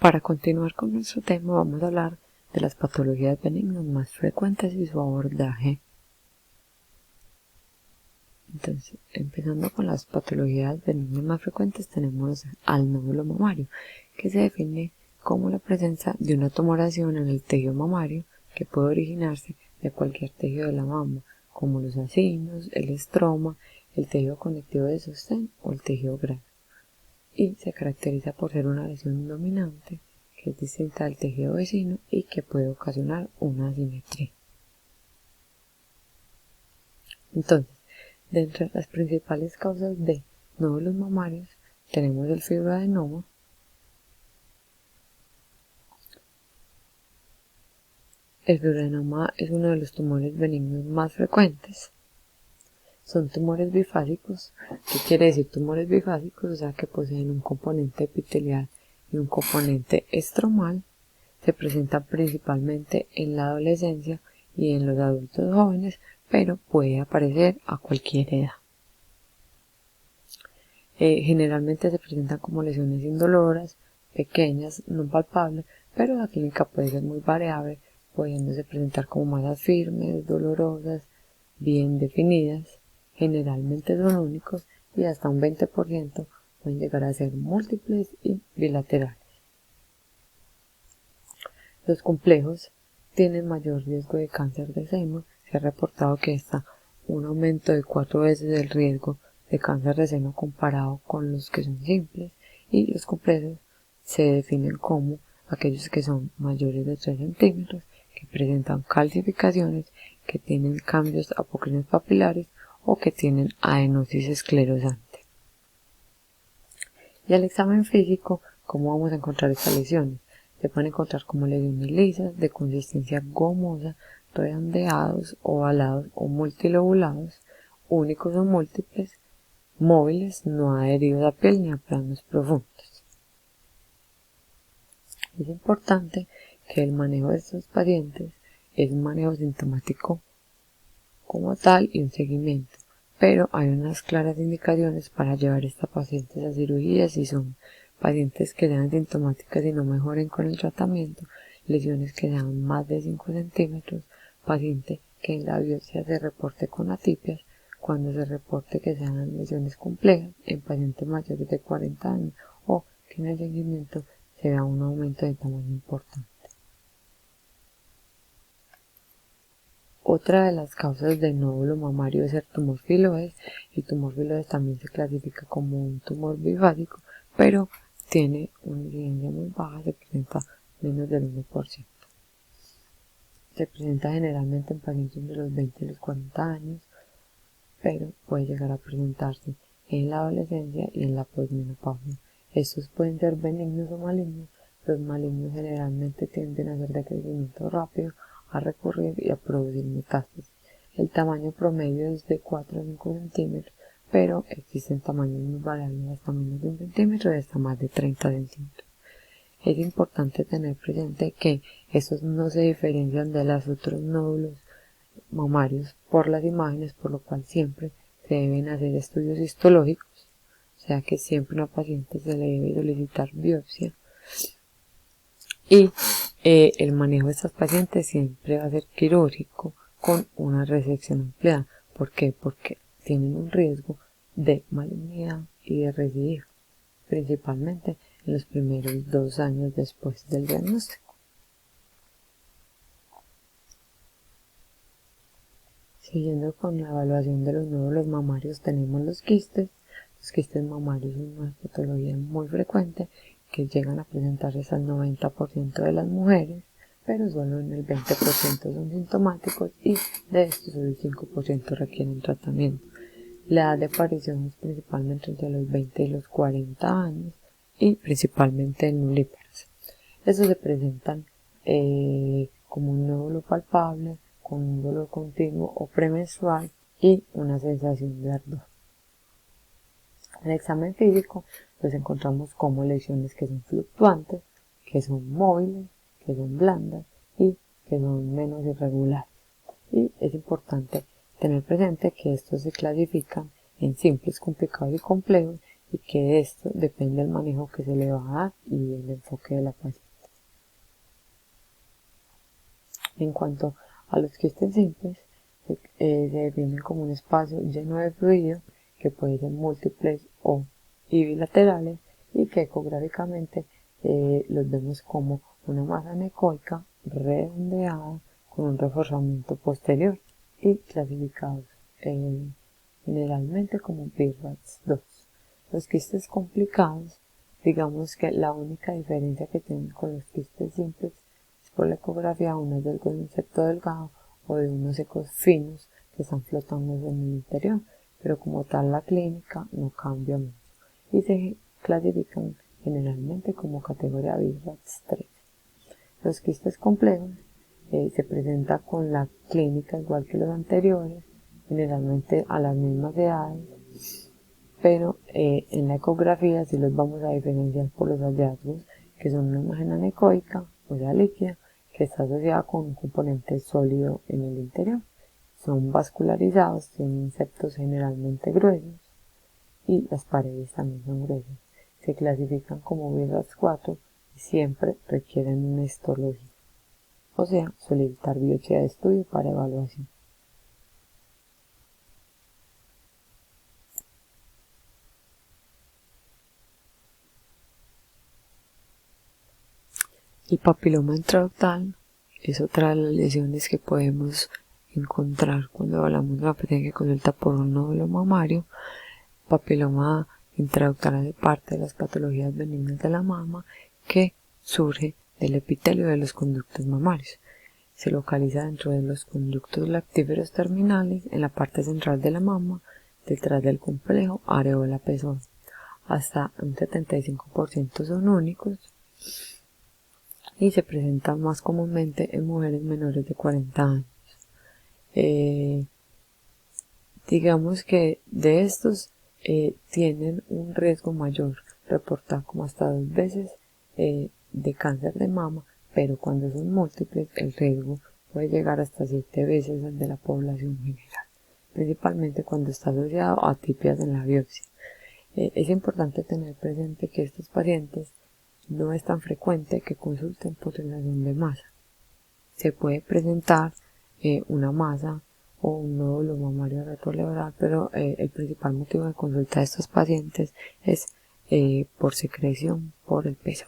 Para continuar con nuestro tema, vamos a hablar de las patologías benignas más frecuentes y su abordaje. Entonces, empezando con las patologías benignas más frecuentes, tenemos al nódulo mamario, que se define como la presencia de una tumoración en el tejido mamario que puede originarse de cualquier tejido de la mama, como los acinos, el estroma, el tejido conectivo de sostén o el tejido graso, y se caracteriza por ser una lesión dominante que es distinta al tejido vecino y que puede ocasionar una asimetría. Entonces, dentro de las principales causas de nódulos mamarios tenemos el fibroadenoma. El fibroadenoma es uno de los tumores benignos más frecuentes. Son tumores bifásicos. ¿Qué quiere decir tumores bifásicos? O sea, que poseen un componente epitelial y un componente estromal. Se presentan principalmente en la adolescencia y en los adultos jóvenes, pero puede aparecer a cualquier edad. Generalmente se presentan como lesiones indoloras, pequeñas, no palpables, pero la clínica puede ser muy variable, pudiéndose presentar como masas firmes, dolorosas, bien definidas. Generalmente son únicos y hasta un 20% pueden llegar a ser múltiples y bilaterales. Los complejos tienen mayor riesgo de cáncer de seno. Se ha reportado que está un aumento de 4 veces el riesgo de cáncer de seno comparado con los que son simples, y los complejos se definen como aquellos que son mayores de 3 centímetros, que presentan calcificaciones, que tienen cambios apocrinos papilares o que tienen adenosis esclerosante. Y al examen físico, ¿cómo vamos a encontrar estas lesiones? Se pueden encontrar como lesiones lisas, de consistencia gomosa, redondeados, ovalados o multilobulados, únicos o múltiples, móviles, no adheridos a piel ni a planos profundos. Es importante que el manejo de estos pacientes es un manejo sintomático como tal y un seguimiento, pero hay unas claras indicaciones para llevar a estas pacientes a cirugía si son pacientes que sean sintomáticas y no mejoren con el tratamiento, lesiones que sean más de 5 centímetros, paciente que en la biopsia se reporte con atipias, cuando se reporte que sean lesiones complejas en pacientes mayores de 40 años o que en el seguimiento se vea un aumento de tamaño importante. Otra de las causas del nódulo mamario es el tumor filoide. El tumor filoide también se clasifica como un tumor bifásico, pero tiene una incidencia muy baja, se presenta menos del 1%. Se presenta generalmente en pacientes de los 20 y los 40 años, pero puede llegar a presentarse en la adolescencia y en la posmenopausia. Estos pueden ser benignos o malignos. Los malignos generalmente tienden a ser de crecimiento rápido, a recurrir y a producir metástasis. El tamaño promedio es de 4 a 5 centímetros, pero existen tamaños muy variables, hasta menos de 1 centímetro y hasta más de 30 centímetros. Es importante tener presente que estos no se diferencian de los otros nódulos mamarios por las imágenes, por lo cual siempre se deben hacer estudios histológicos, o sea que siempre a una paciente se le debe solicitar biopsia, y el manejo de estas pacientes siempre va a ser quirúrgico con una resección ampliada. ¿Por qué? Porque tienen un riesgo de malignidad y de recidiva, principalmente en los primeros 2 años después del diagnóstico. Siguiendo con la evaluación de los nódulos mamarios, tenemos los quistes. Los quistes mamarios son una patología muy frecuente que llegan a presentarse hasta el 90% de las mujeres, pero solo en el 20% son sintomáticos y de estos solo el 5% requieren tratamiento. La edad de aparición es principalmente entre los 20 y los 40 años y principalmente en nulíparos. Estos se presentan como un nódulo palpable, con un dolor continuo o premenstrual y una sensación de ardor. En el examen físico los encontramos como lesiones que son fluctuantes, que son móviles, que son blandas y que son menos irregulares. Y es importante tener presente que estos se clasifican en simples, complicados y complejos, y que de esto depende el manejo que se le va a dar y el enfoque de la paciente. En cuanto a los quistes simples, se definen como un espacio lleno de fluido que puede ser múltiples o bilaterales y que ecográficamente los vemos como una masa anecoica redondeada con un reforzamiento posterior y clasificados generalmente como BIRADS 2. Los quistes complicados, digamos que la única diferencia que tienen con los quistes simples es por la ecografía, uno es del concepto delgado o de unos ecos finos que están flotando en el interior, pero como tal la clínica no cambia mucho y se clasifican generalmente como categoría BIRADS 3. Los quistes complejos se presentan con la clínica igual que los anteriores, generalmente a las mismas edades, pero en la ecografía sí los vamos a diferenciar por los hallazgos, que son una imagen anecoica, o sea líquida, que está asociada con un componente sólido en el interior. Son vascularizados, tienen septos generalmente gruesos y las paredes también son gruesas. Se clasifican como BIRADS 4 y siempre requieren una histología, o sea, solicitar biopsia de estudio para evaluación. El papiloma intraductal es otra de las lesiones que podemos encontrar cuando hablamos de una paciente que consulta por un nódulo mamario. Papiloma intraductal hace parte de las patologías benignas de la mama que surge del epitelio de los conductos mamarios. Se localiza dentro de los conductos lactíferos terminales en la parte central de la mama, detrás del complejo areola pezón. Hasta un 75% son únicos y se presentan más comúnmente en mujeres menores de 40 años. Digamos que de estos tienen un riesgo mayor, reportado como hasta 2 veces de cáncer de mama, pero cuando son múltiples el riesgo puede llegar hasta 7 veces al de la población general, principalmente cuando está asociado a atipias en la biopsia. Es importante tener presente que estos pacientes no es tan frecuente que consulten por relación de masa. Se puede presentar una masa o un nódulo mamario retropleural, pero el principal motivo de consulta de estos pacientes es por secreción por el peso.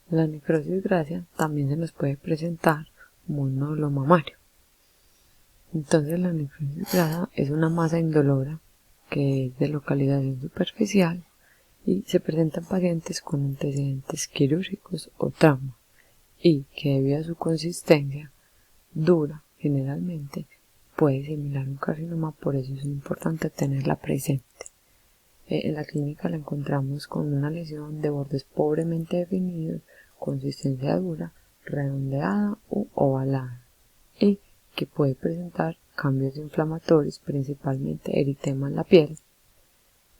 La necrosis gracia también se nos puede presentar como un nódulo mamario. Entonces la necrosis grasa es una masa indolora que es de localización superficial y se presenta en pacientes con antecedentes quirúrgicos o trauma y que debido a su consistencia dura generalmente puede similar un carcinoma, por eso es importante tenerla presente. En la clínica la encontramos con una lesión de bordes pobremente definidos, consistencia dura, redondeada u ovalada y que puede presentar cambios inflamatorios, principalmente eritema en la piel,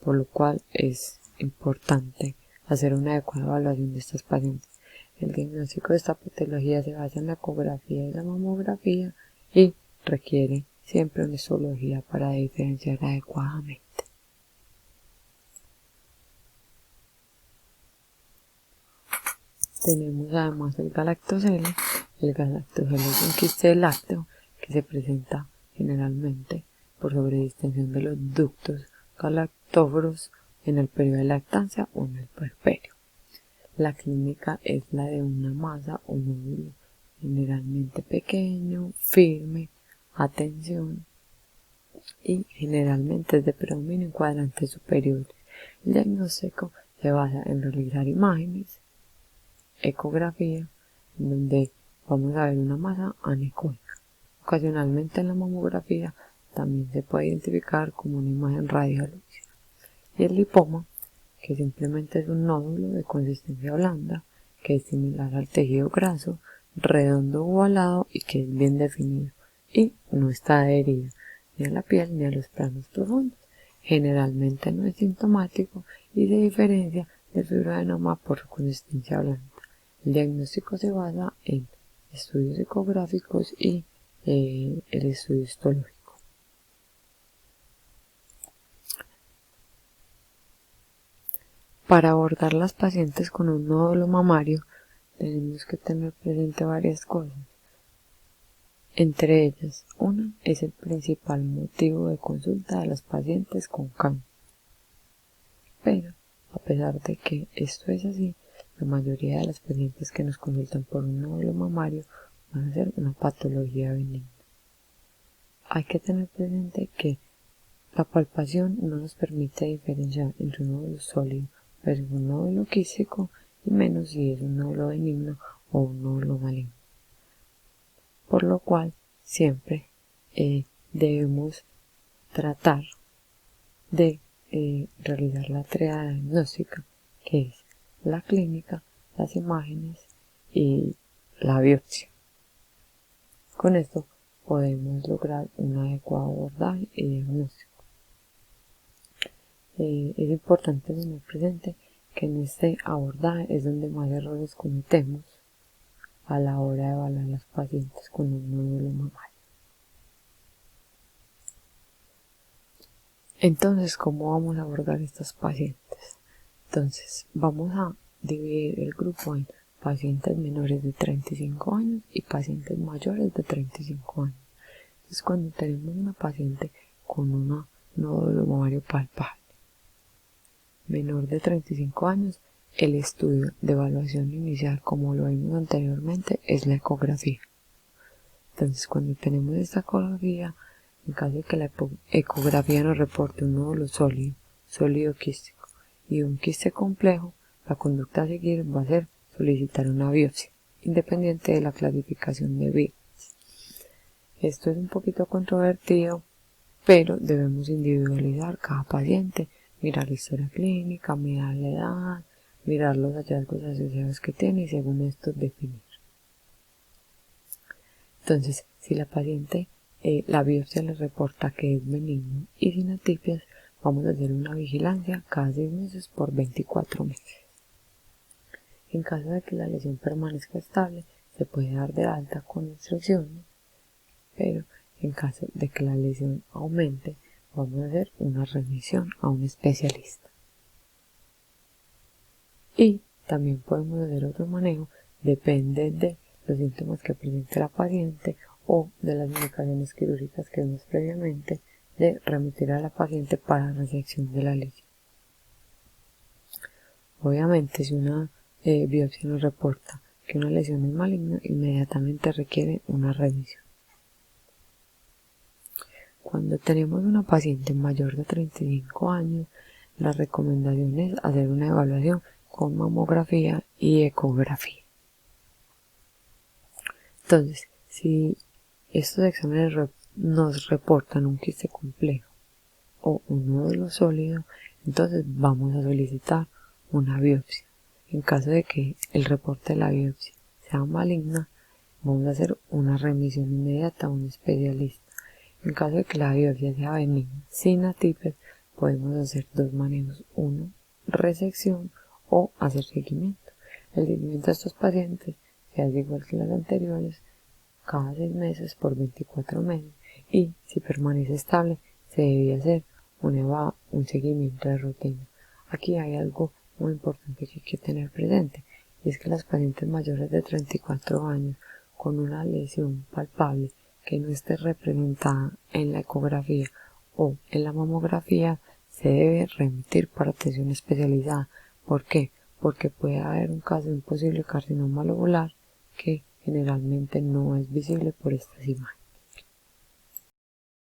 por lo cual es importante hacer una adecuada evaluación de estas pacientes. El diagnóstico de esta patología se basa en la ecografía y la mamografía y requiere siempre una histología para diferenciar adecuadamente. Tenemos además el galactocele. El galactocele es un quiste de lácteo que se presenta generalmente por sobredistensión de los ductos galactóforos en el periodo de lactancia o en el puerperio. La clínica es la de una masa o nódulo generalmente pequeño, firme, a tensión y generalmente es de predominio en cuadrantes superiores. El diagnóstico se basa en realizar imágenes, ecografía, en donde vamos a ver una masa anecoica. Ocasionalmente en la mamografía también se puede identificar como una imagen radiológica. Y el lipoma, que simplemente es un nódulo de consistencia blanda, que es similar al tejido graso, redondo o ovalado y que es bien definido y no está adherido ni a la piel ni a los planos profundos. Generalmente no es sintomático y se diferencia del fibroadenoma por su consistencia blanda. El diagnóstico se basa en estudios ecográficos y el estudio histológico. Para abordar las pacientes con un nódulo mamario tenemos que tener presente varias cosas. Entre ellas, una es el principal motivo de consulta de las pacientes con cáncer. Pero, a pesar de que esto es así, la mayoría de las pacientes que nos consultan por un nódulo mamario van a ser una patología benigna. Hay que tener presente que la palpación no nos permite diferenciar entre un nódulo sólido versus un nódulo quístico y menos si es un nódulo benigno o un nódulo maligno. Por lo cual siempre debemos tratar de realizar la tríada diagnóstica, que es la clínica, las imágenes y la biopsia. Con esto podemos lograr un adecuado abordaje y diagnóstico. Es importante tener presente que en este abordaje es donde más errores cometemos a la hora de evaluar a las pacientes con un nódulo mamario. Entonces, ¿cómo vamos a abordar estas pacientes? Entonces, vamos a dividir el grupo en pacientes menores de 35 años y pacientes mayores de 35 años. Entonces, cuando tenemos una paciente con un nódulo mamario palpable, menor de 35 años, el estudio de evaluación inicial, como lo vimos anteriormente, es la ecografía. Entonces, cuando tenemos esta ecografía, en caso de que la ecografía nos reporte un nódulo sólido quístico y un quiste complejo, la conducta a seguir va a ser solicitar una biopsia, independiente de la clasificación de biopsias. Esto es un poquito controvertido, pero debemos individualizar cada paciente, mirar la historia clínica, mirar la edad, mirar los hallazgos asociados que tiene y según esto definir. Entonces, si la paciente la biopsia le reporta que es benigno y sin atipias, vamos a hacer una vigilancia cada 6 meses por 24 meses. En caso de que la lesión permanezca estable, se puede dar de alta con instrucciones, pero en caso de que la lesión aumente, vamos a hacer una remisión a un especialista. Y también podemos hacer otro manejo, depende de los síntomas que presente la paciente o de las indicaciones quirúrgicas que vimos previamente, de remitir a la paciente para resección de la lesión. Obviamente, si una biopsia nos reporta que una lesión es maligna, inmediatamente requiere una revisión. Cuando tenemos una paciente mayor de 35 años, la recomendación es hacer una evaluación con mamografía y ecografía. Entonces, si estos exámenes nos reportan un quiste complejo o un nódulo sólido, entonces vamos a solicitar una biopsia. En caso de que el reporte de la biopsia sea maligna, vamos a hacer una remisión inmediata a un especialista. En caso de que la biopsia sea benigna, sin atipias, podemos hacer dos manejos. Uno, resección o hacer seguimiento. El seguimiento de estos pacientes se hace igual que las anteriores, cada 6 meses por 24 meses, y si permanece estable, se debe hacer un seguimiento de rutina. Aquí hay algo muy importante que hay que tener presente, y es que las pacientes mayores de 34 años con una lesión palpable que no esté representada en la ecografía o en la mamografía se debe remitir para atención especializada. ¿Por qué? Porque puede haber un caso de un posible carcinoma lobular que generalmente no es visible por estas imágenes.